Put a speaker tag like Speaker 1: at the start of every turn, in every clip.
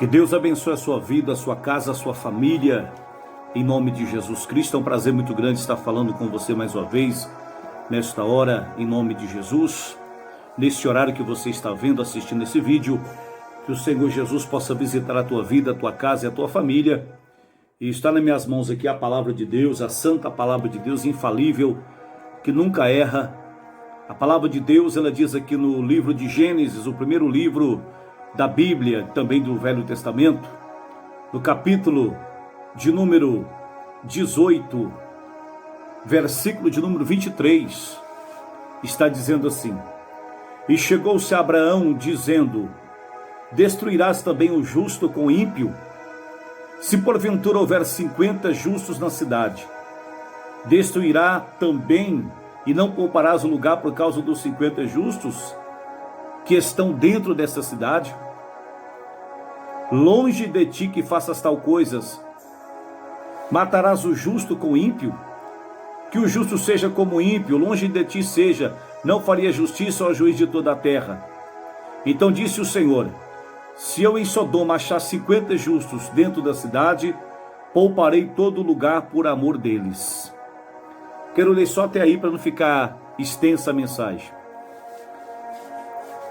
Speaker 1: Que Deus abençoe a sua vida, a sua casa, a sua família, em nome de Jesus Cristo. É um prazer muito grande estar falando com você mais uma vez, nesta hora, em nome de Jesus. Nesse horário que você está vendo, assistindo esse vídeo, que o Senhor Jesus possa visitar a tua vida, a tua casa e a tua família. E está nas minhas mãos aqui a palavra de Deus, a santa palavra de Deus, infalível, que nunca erra. A palavra de Deus, ela diz aqui no livro de Gênesis, o primeiro livro da Bíblia, também do Velho Testamento, no capítulo de número 18, versículo de número 23, está dizendo assim: E chegou-se a Abraão, dizendo: Destruirás também o justo com o ímpio? Se porventura houver 50 justos na cidade, destruirá também, e não pouparás o lugar por causa dos 50 justos que estão dentro dessa cidade? Longe de ti que faças tal coisas. Matarás o justo com o ímpio? Que o justo seja como o ímpio, longe de ti seja, não faria justiça ao juiz de toda a terra. Então disse o Senhor: Se eu em Sodoma achar 50 justos dentro da cidade, pouparei todo lugar por amor deles. Quero ler só até aí para não ficar extensa a mensagem.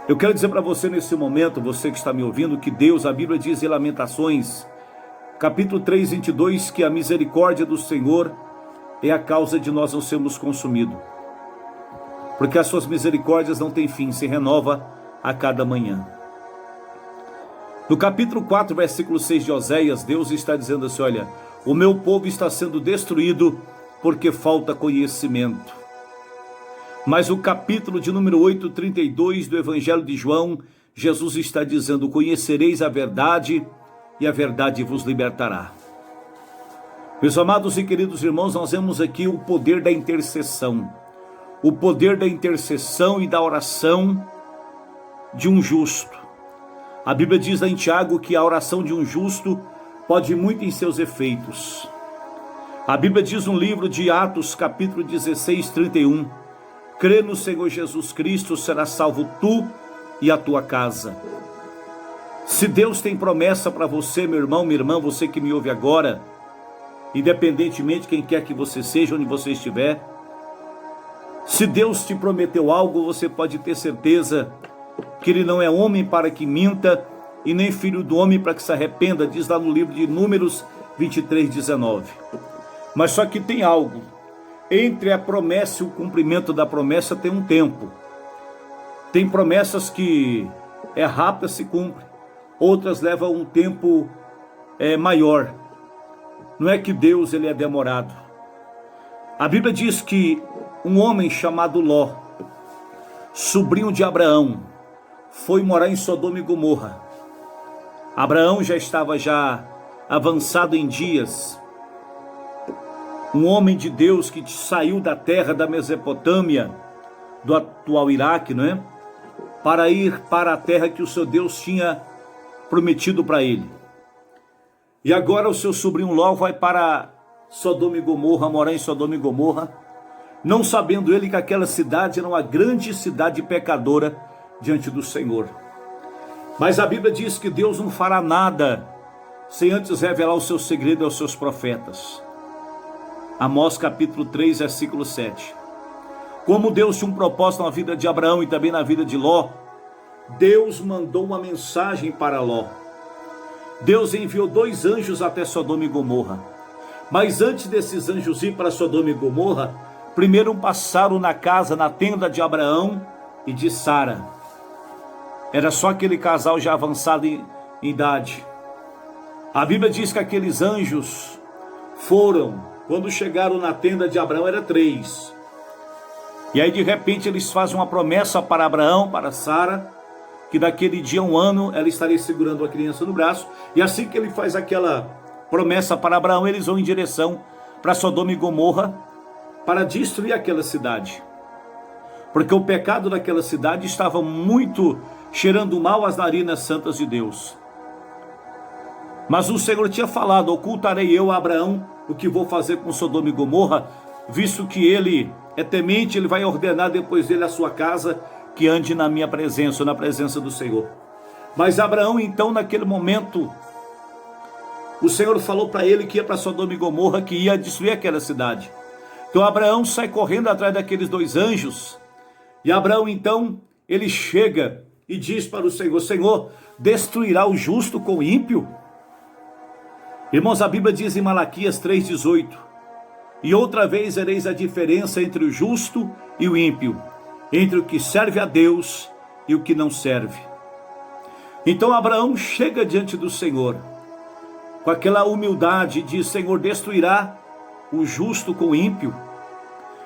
Speaker 1: Eu quero dizer para você nesse momento, você que está me ouvindo, que Deus, a Bíblia diz em Lamentações, capítulo 3, 22, que a misericórdia do Senhor é a causa de nós não sermos consumidos. Porque as suas misericórdias não têm fim, se renova a cada manhã. No capítulo 4, versículo 6 de Oséias, Deus está dizendo assim: olha, o meu povo está sendo destruído porque falta conhecimento. Mas o capítulo de número 8, 32 do Evangelho de João, Jesus está dizendo: conhecereis a verdade e a verdade vos libertará. Meus amados e queridos irmãos, nós vemos aqui o poder da intercessão. O poder da intercessão e da oração de um justo. A Bíblia diz em Tiago que a oração de um justo pode ir muito em seus efeitos. A Bíblia diz no livro de Atos, capítulo 16, 31, crê no Senhor Jesus Cristo, será salvo tu e a tua casa. Se Deus tem promessa para você, meu irmão, minha irmã, você que me ouve agora, independentemente de quem quer que você seja, onde você estiver, se Deus te prometeu algo, você pode ter certeza que Ele não é homem para que minta, e nem filho do homem para que se arrependa, diz lá no livro de Números 23, 19. Mas só que tem algo, entre a promessa e o cumprimento da promessa tem um tempo. Tem promessas que é rápida, se cumpre, outras levam um tempo maior. Não é que Deus ele é demorado. A Bíblia diz que um homem chamado Ló, sobrinho de Abraão, foi morar em Sodoma e Gomorra. Abraão já estava avançado em dias. Um homem de Deus que saiu da terra da Mesopotâmia, do atual Iraque, não é? Para ir para a terra que o seu Deus tinha prometido para ele. E agora o seu sobrinho Ló vai para Sodoma e Gomorra, morar em Sodoma e Gomorra, não sabendo ele que aquela cidade era uma grande cidade pecadora diante do Senhor. Mas a Bíblia diz que Deus não fará nada sem antes revelar o seu segredo aos seus profetas. Amós capítulo 3, versículo 7. Como Deus tinha um propósito na vida de Abraão e também na vida de Ló, Deus mandou uma mensagem para Ló. Deus enviou 2 anjos até Sodoma e Gomorra. Mas antes desses anjos ir para Sodoma e Gomorra, primeiro passaram na casa, na tenda de Abraão e de Sara. Era só aquele casal já avançado em idade. A Bíblia diz que aqueles anjos foram, quando chegaram na tenda de Abraão, era 3. E aí de repente eles fazem uma promessa para Abraão, para Sara, que daquele dia, 1 ano, ela estaria segurando a criança no braço. E assim que ele faz aquela promessa para Abraão, eles vão em direção para Sodoma e Gomorra, para destruir aquela cidade. Porque o pecado daquela cidade estava muito cheirando mal às narinas santas de Deus. Mas o Senhor tinha falado: ocultarei eu a Abraão o que vou fazer com Sodoma e Gomorra, visto que ele é temente, ele vai ordenar depois dele a sua casa que ande na minha presença, na presença do Senhor. Mas Abraão, então, naquele momento, o Senhor falou para ele que ia para Sodoma e Gomorra, que ia destruir aquela cidade. Então Abraão sai correndo atrás daqueles dois anjos, e Abraão, então, ele chega e diz para o Senhor: Senhor, destruirá o justo com o ímpio? Irmãos, a Bíblia diz em Malaquias 3,18: e outra vez vereis a diferença entre o justo e o ímpio, entre o que serve a Deus e o que não serve. Então Abraão chega diante do Senhor, com aquela humildade, e diz: Senhor, destruirá o justo com o ímpio?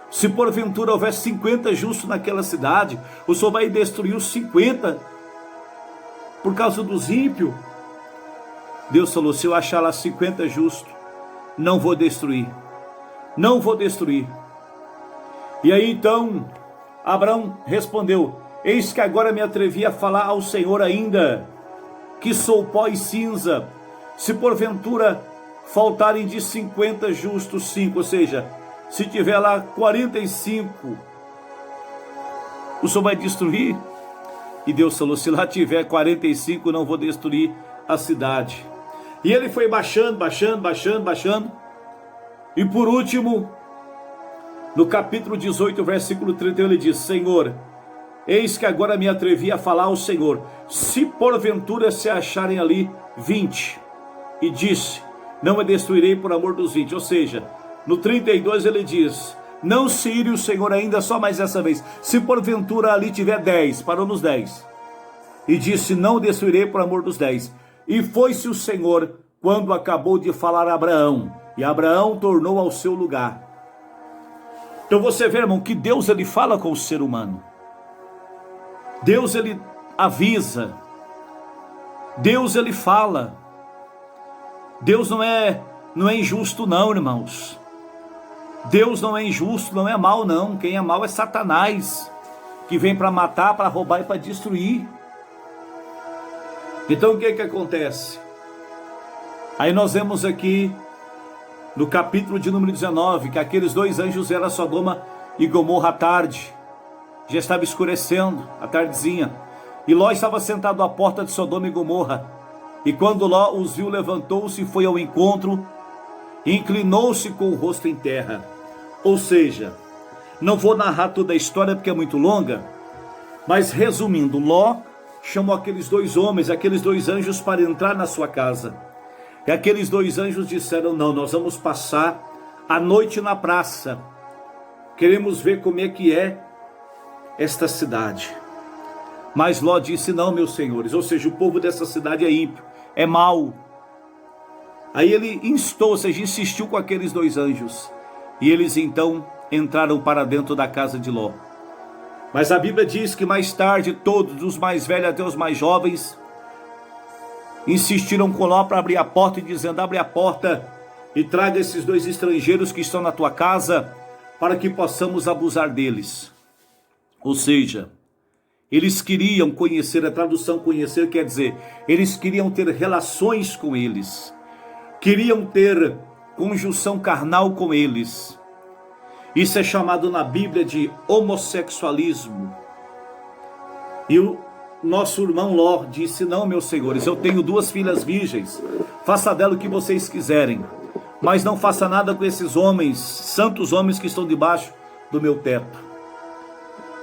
Speaker 1: Se porventura houver 50 justos naquela cidade, o Senhor vai destruir os 50 por causa dos ímpios? Deus falou: se eu achar lá 50 justos, não vou destruir. Não vou destruir. E aí então, Abraão respondeu: eis que agora me atrevi a falar ao Senhor ainda, que sou pó e cinza. Se porventura faltarem de 50 justos 5, ou seja, se tiver lá 45, o Senhor vai destruir? E Deus falou: se lá tiver 45, não vou destruir a cidade. E ele foi baixando, e por último, no capítulo 18, versículo 31, ele diz: Senhor, eis que agora me atrevi a falar ao Senhor, se porventura se acharem ali 20, e disse: não a destruirei por amor dos 20. Ou seja, no 32 ele diz: não se ire o Senhor ainda só mais essa vez, se porventura ali tiver 10, parou nos 10, e disse: não destruirei por amor dos 10. E foi-se o Senhor quando acabou de falar a Abraão, e Abraão tornou ao seu lugar. Então você vê, irmão, que Deus ele fala com o ser humano. Deus ele avisa. Deus ele fala. Deus não é injusto não, irmãos. Deus não é injusto, não é mau não. Quem é mau é Satanás, que vem para matar, para roubar e para destruir. Então o que acontece? Aí nós vemos aqui no capítulo de número 19, que aqueles dois anjos eram a Sodoma e Gomorra à tarde. Já estava escurecendo, à tardezinha. E Ló estava sentado à porta de Sodoma e Gomorra. E quando Ló os viu, levantou-se e foi ao encontro, e inclinou-se com o rosto em terra. Ou seja, não vou narrar toda a história porque é muito longa, mas resumindo, Ló chamou aqueles dois homens, aqueles dois anjos, para entrar na sua casa. E aqueles dois anjos disseram: não, nós vamos passar a noite na praça. Queremos ver como é que é esta cidade. Mas Ló disse: não, meus senhores, ou seja, o povo dessa cidade é ímpio, é mau. Aí ele instou, ou seja, insistiu com aqueles dois anjos. E eles então entraram para dentro da casa de Ló. Mas a Bíblia diz que mais tarde todos, dos mais velhos até os mais jovens, insistiram com Ló para abrir a porta, e dizendo: abre a porta e traga esses dois estrangeiros que estão na tua casa, para que possamos abusar deles. Ou seja, eles queriam conhecer, a tradução conhecer quer dizer, eles queriam ter relações com eles, queriam ter conjunção carnal com eles. Isso é chamado na Bíblia de homossexualismo. E o nosso irmão Ló disse: não, meus senhores, eu tenho duas filhas virgens, faça dela o que vocês quiserem, mas não faça nada com esses homens, santos homens que estão debaixo do meu teto.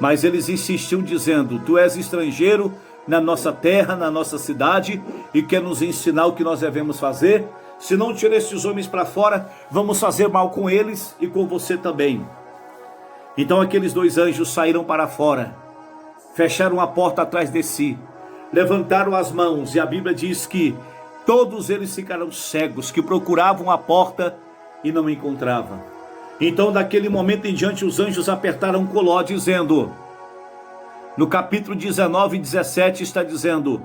Speaker 1: Mas eles insistiam dizendo: tu és estrangeiro na nossa terra, na nossa cidade, e quer nos ensinar o que nós devemos fazer? Se não tirar esses homens para fora, vamos fazer mal com eles e com você também. Então aqueles dois anjos saíram para fora, fecharam a porta atrás de si, levantaram as mãos, e a Bíblia diz que todos eles ficaram cegos, que procuravam a porta e não encontravam. Então daquele momento em diante os anjos apertaram Ló, dizendo, no capítulo 19 e 17 está dizendo: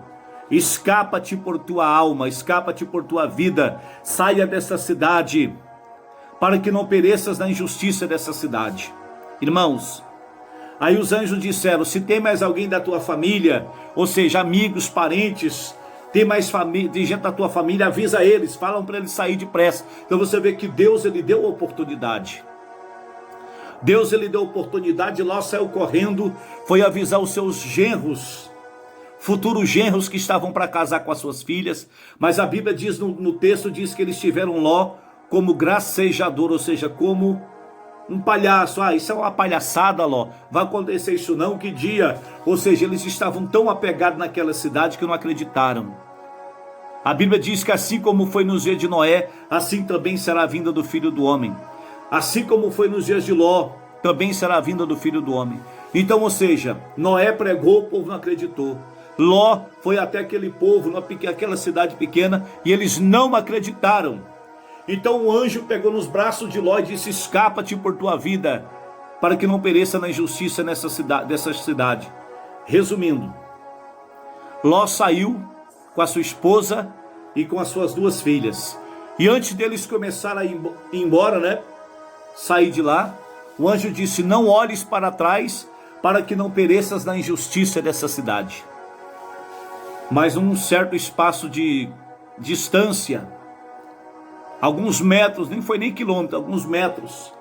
Speaker 1: escapa-te por tua alma, escapa-te por tua vida, saia dessa cidade, para que não pereças na injustiça dessa cidade. Irmãos, aí os anjos disseram: se tem mais alguém da tua família, ou seja, amigos, parentes, tem gente da tua família, avisa eles, falam para eles sair depressa. Então você vê que Deus ele deu a oportunidade. Deus ele deu a oportunidade, Ló saiu correndo, foi avisar os seus genros, futuros genros que estavam para casar com as suas filhas, mas a Bíblia diz, no texto diz que eles tiveram Ló como gracejador, ou seja, como um palhaço. Isso é uma palhaçada, Ló, vai acontecer isso não, que dia? Ou seja, eles estavam tão apegados naquela cidade que não acreditaram. A Bíblia diz que assim como foi nos dias de Noé, assim também será a vinda do Filho do Homem. Assim como foi nos dias de Ló, também será a vinda do Filho do Homem. Então, ou seja, Noé pregou, o povo não acreditou. Ló foi até aquele povo, aquela cidade pequena, e eles não acreditaram. Então o anjo pegou nos braços de Ló e disse: escapa-te por tua vida, para que não pereça na injustiça dessa cidade. Resumindo, Ló saiu com a sua esposa e com as suas 2 filhas. E antes deles começarem a ir embora, sair de lá, o anjo disse: não olhes para trás, para que não pereças na injustiça dessa cidade. Mas um certo espaço de distância, alguns metros, nem foi nem quilômetro, alguns metros,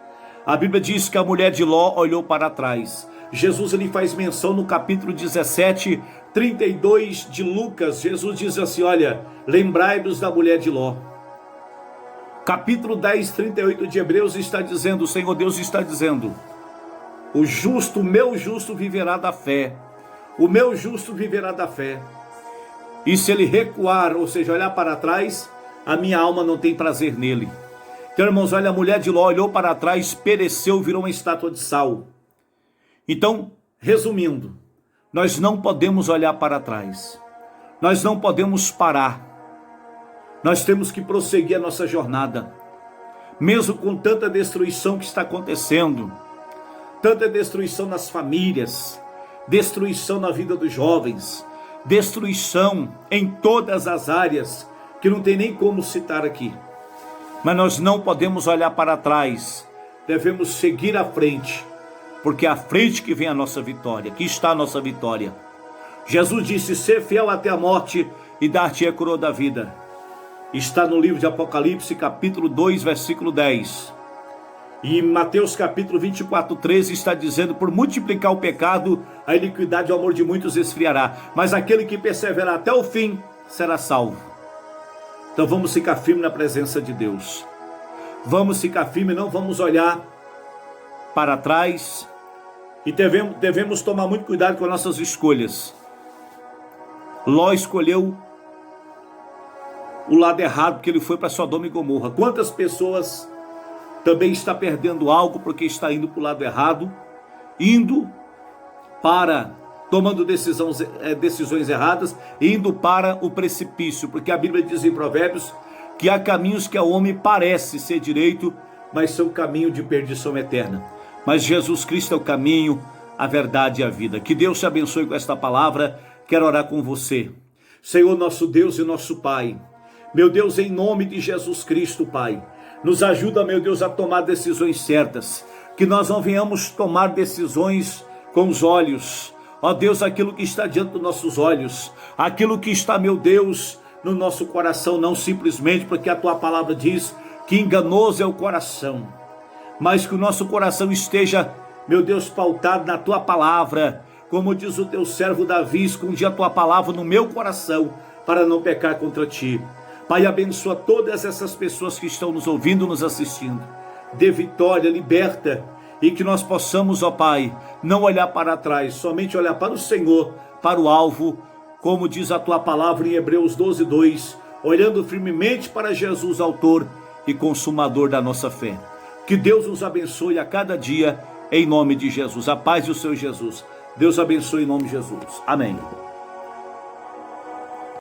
Speaker 1: a Bíblia diz que a mulher de Ló olhou para trás. Jesus ele faz menção no capítulo 17, 32 de Lucas. Jesus diz assim: olha, lembrai-vos da mulher de Ló. Capítulo 10, 38 de Hebreus está dizendo, o Senhor Deus está dizendo: o justo, o meu justo viverá da fé. O meu justo viverá da fé. E se ele recuar, ou seja, olhar para trás, a minha alma não tem prazer nele. Então, irmãos, olha, a mulher de Ló olhou para trás, pereceu, virou uma estátua de sal. Então, resumindo, nós não podemos olhar para trás. Nós não podemos parar. Nós temos que prosseguir a nossa jornada. Mesmo com tanta destruição que está acontecendo, tanta destruição nas famílias, destruição na vida dos jovens, destruição em todas as áreas, que não tem nem como citar aqui. Mas nós não podemos olhar para trás, devemos seguir à frente, porque é à frente que vem a nossa vitória, que está a nossa vitória. Jesus disse: ser fiel até a morte e dar-te a coroa da vida. Está no livro de Apocalipse, capítulo 2, versículo 10. E em Mateus capítulo 24, 13 está dizendo: por multiplicar o pecado, a iniquidade e o amor de muitos esfriará, mas aquele que perseverar até o fim será salvo. Então vamos ficar firmes na presença de Deus. Vamos ficar firmes, não vamos olhar para trás. E devemos tomar muito cuidado com as nossas escolhas. Ló escolheu o lado errado, porque ele foi para Sodoma e Gomorra. Quantas pessoas também está perdendo algo porque está indo para o lado errado, tomando decisões erradas, indo para o precipício, porque a Bíblia diz em Provérbios que há caminhos que ao homem parece ser direito, mas são caminho de perdição eterna. Mas Jesus Cristo é o caminho, a verdade e a vida. Que Deus te abençoe com esta palavra. Quero orar com você. Senhor, nosso Deus e nosso Pai, meu Deus, em nome de Jesus Cristo, Pai, nos ajuda, meu Deus, a tomar decisões certas, que nós não venhamos tomar decisões com os olhos, ó Deus, aquilo que está diante dos nossos olhos, aquilo que está, meu Deus, no nosso coração, não simplesmente porque a Tua palavra diz que enganoso é o coração, mas que o nosso coração esteja, meu Deus, pautado na Tua palavra, como diz o Teu servo Davi: escondi a Tua palavra no meu coração, para não pecar contra Ti. Pai, abençoa todas essas pessoas que estão nos ouvindo, nos assistindo. Dê vitória, liberta, e que nós possamos, ó Pai, não olhar para trás, somente olhar para o Senhor, para o alvo, como diz a Tua palavra em Hebreus 12, 2, olhando firmemente para Jesus, autor e consumador da nossa fé. Que Deus nos abençoe a cada dia, em nome de Jesus. A paz do Senhor Jesus. Deus abençoe em nome de Jesus. Amém.